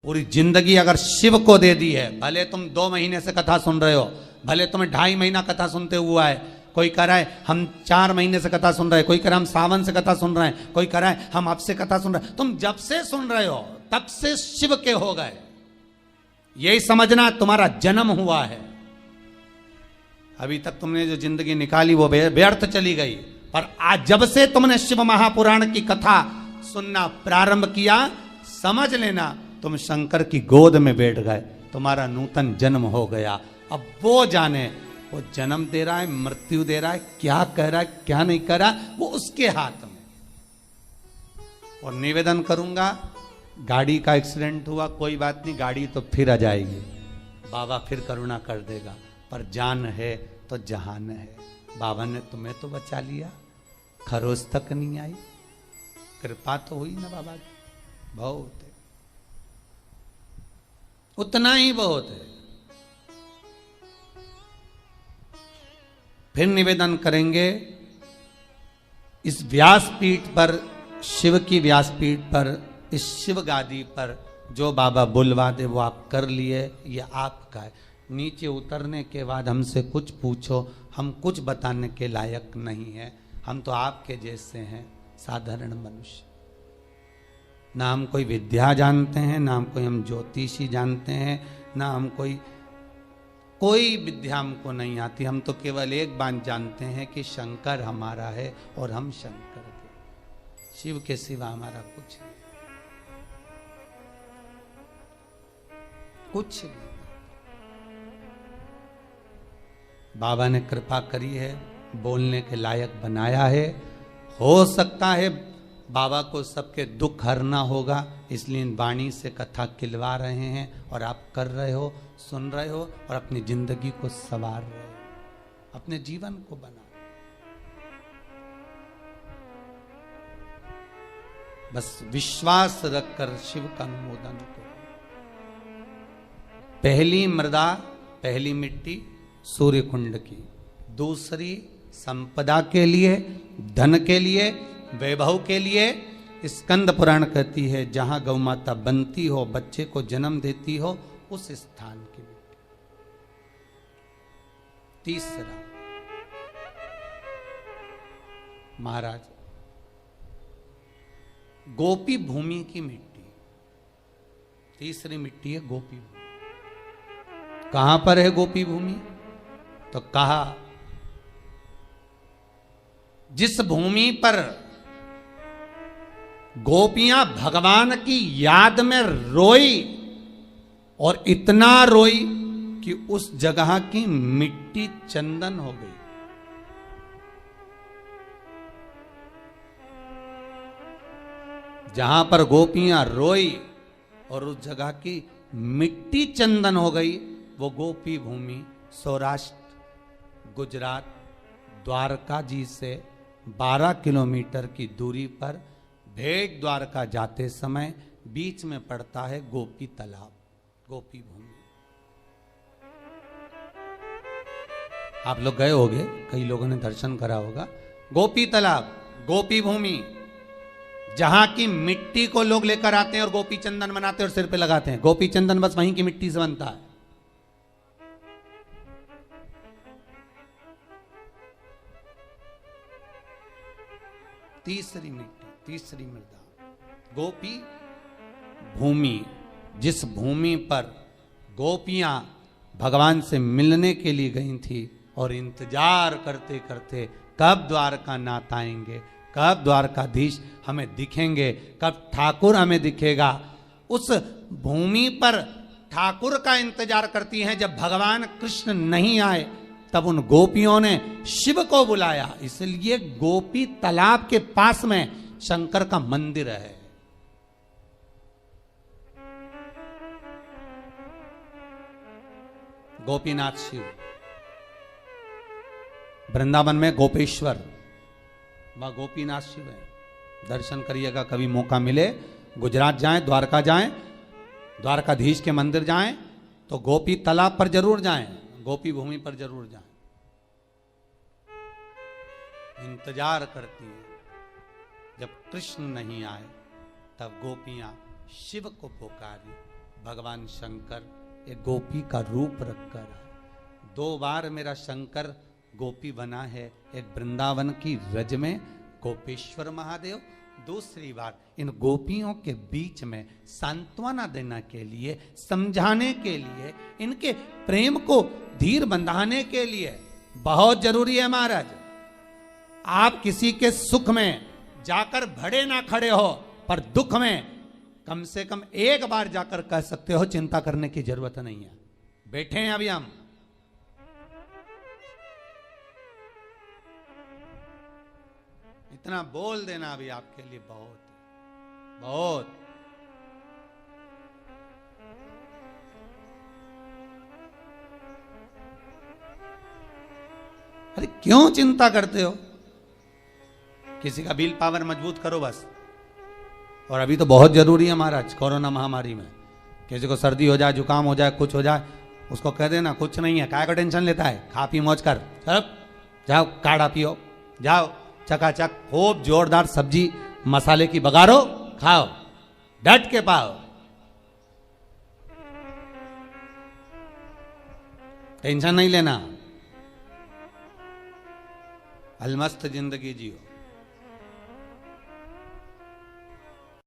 पूरी जिंदगी अगर शिव को दे दी है, भले तुम 2 महीने से कथा सुन रहे हो, भले तुम्हें 2.5 महीना कथा सुनते हुआ है, कोई कह रहा है हम 4 महीने से कथा सुन रहे हैं, कोई कह रहा है हम सावन से कथा सुन रहे हैं, कोई कह रहा है हम अब से कथा सुन रहे हैं, तुम जब से सुन रहे हो तब से शिव के हो गए, यही समझना तुम्हारा जन्म हुआ है। अभी तक तुमने जो जिंदगी निकाली वो व्यर्थ चली गई, पर आज जब से तुमने शिव महापुराण की कथा सुनना प्रारंभ किया, समझ लेना तुम शंकर की गोद में बैठ गए, तुम्हारा नूतन जन्म हो गया। अब वो जाने वो जन्म दे रहा है, मृत्यु दे रहा है, क्या कह रहा है क्या नहीं कह रहा, वो उसके हाथ में। और निवेदन करूंगा, गाड़ी का एक्सीडेंट हुआ कोई बात नहीं, गाड़ी तो फिर आ जाएगी, बाबा फिर करुणा कर देगा, पर जान है तो जहान है। बाबा ने तुम्हें तो बचा लिया, खरोच तक नहीं आई, कृपा तो हुई ना बाबा की, बहुत है, उतना ही बहुत है। फिर निवेदन करेंगे, इस व्यासपीठ पर, शिव की व्यासपीठ पर, इस शिव गादी पर जो बाबा बुलवा दे वो आप कर लिए, ये आपका है। नीचे उतरने के बाद हमसे कुछ पूछो, हम कुछ बताने के लायक नहीं है, हम तो आपके जैसे हैं, साधारण मनुष्य। ना हम कोई विद्या जानते हैं, ना हम कोई हम ज्योतिषी जानते हैं, ना हम कोई विद्या हमको नहीं आती। हम तो केवल एक बात जानते हैं कि शंकर हमारा है और हम शंकर के, शिव के सिवा हमारा कुछ नहीं, कुछ नहीं। बाबा ने कृपा करी है, बोलने के लायक बनाया है। हो सकता है बाबा को सबके दुख हरना होगा, इसलिए वाणी से कथा खिलवा रहे हैं, और आप कर रहे हो, सुन रहे हो, और अपनी जिंदगी को संवार रहे हो, अपने जीवन को बना। बस विश्वास रखकर शिव का अनुमोदन करो। पहली मृदा, पहली मिट्टी सूर्य कुंड की, दूसरी संपदा के लिए, धन के लिए, वैभव के लिए। स्कंद पुराण कहती है जहां गौ माता बनती हो, बच्चे को जन्म देती हो, उस स्थान की मिट्टी। तीसरा महाराज गोपी भूमि की मिट्टी, तीसरी मिट्टी है गोपी भूमि। कहां पर है गोपी भूमि? तो कहा जिस भूमि पर गोपियां भगवान की याद में रोई, और इतना रोई कि उस जगह की मिट्टी चंदन हो गई। जहां पर गोपियां रोई और उस जगह की मिट्टी चंदन हो गई, वो गोपी भूमि सौराष्ट्र, गुजरात, द्वारका जी से 12 किलोमीटर की दूरी पर भेट द्वारका जाते समय बीच में पड़ता है गोपी तालाब, गोपी भूमि। आप लोग गए होंगे, कई लोगों ने दर्शन करा होगा। गोपी तालाब, गोपी भूमि, जहां की मिट्टी को लोग लेकर आते हैं और गोपी चंदन बनाते हैं और सिर पे लगाते हैं। गोपी चंदन बस वहीं की मिट्टी से बनता है। तीसरी मिट्टी, तीसरी मृदा, गोपी भूमि, जिस भूमि पर गोपियां भगवान से मिलने के लिए गई थी और इंतजार करते करते कब द्वारका नाथ आएंगे, कब द्वारकाधीश हमें दिखेंगे, कब ठाकुर हमें दिखेगा। उस भूमि पर ठाकुर का इंतजार करती हैं। जब भगवान कृष्ण नहीं आए तब उन गोपियों ने शिव को बुलाया, इसलिए गोपी तालाब के पास में शंकर का मंदिर है। गोपीनाथ शिव, वृंदावन में गोपेश्वर, वह गोपीनाथ शिव है। दर्शन करिएगा कभी मौका मिले, गुजरात जाएं, द्वारका जाएं, द्वारकाधीश के मंदिर जाएं, तो गोपी तालाब पर जरूर जाएं, गोपी भूमि पर जरूर जाएं। इंतजार करती है, जब कृष्ण नहीं आए तब गोपियां शिव को पुकारी, भगवान शंकर एक गोपी का रूप रखकर आए। 2 बार मेरा शंकर गोपी बना है, एक वृंदावन की रज में गोपेश्वर महादेव, दूसरी बार इन गोपियों के बीच में सांत्वना देने के लिए, समझाने के लिए, इनके प्रेम को धीर बंधाने के लिए। बहुत जरूरी है महाराज, आप किसी के सुख में जाकर भड़े ना खड़े हो, पर दुख में कम से कम एक बार जाकर कह सकते हो चिंता करने की जरूरत नहीं है, बैठे हैं अभी हम। इतना बोल देना अभी आपके लिए बहुत बहुत। अरे क्यों चिंता करते हो? किसी का विल पावर मजबूत करो बस। और अभी तो बहुत जरूरी है महाराज, कोरोना महामारी में किसी को सर्दी हो जाए, जुकाम हो जाए, कुछ हो जाए, उसको कह देना कुछ नहीं है, काय का टेंशन लेता है, खा पी मौज कर, चलो जाओ काढ़ा पियो, जाओ चकाचक खूब जोरदार सब्जी मसाले की बघारो, खाओ, डट के पाओ, टेंशन नहीं लेना, अलमस्त जिंदगी जियो।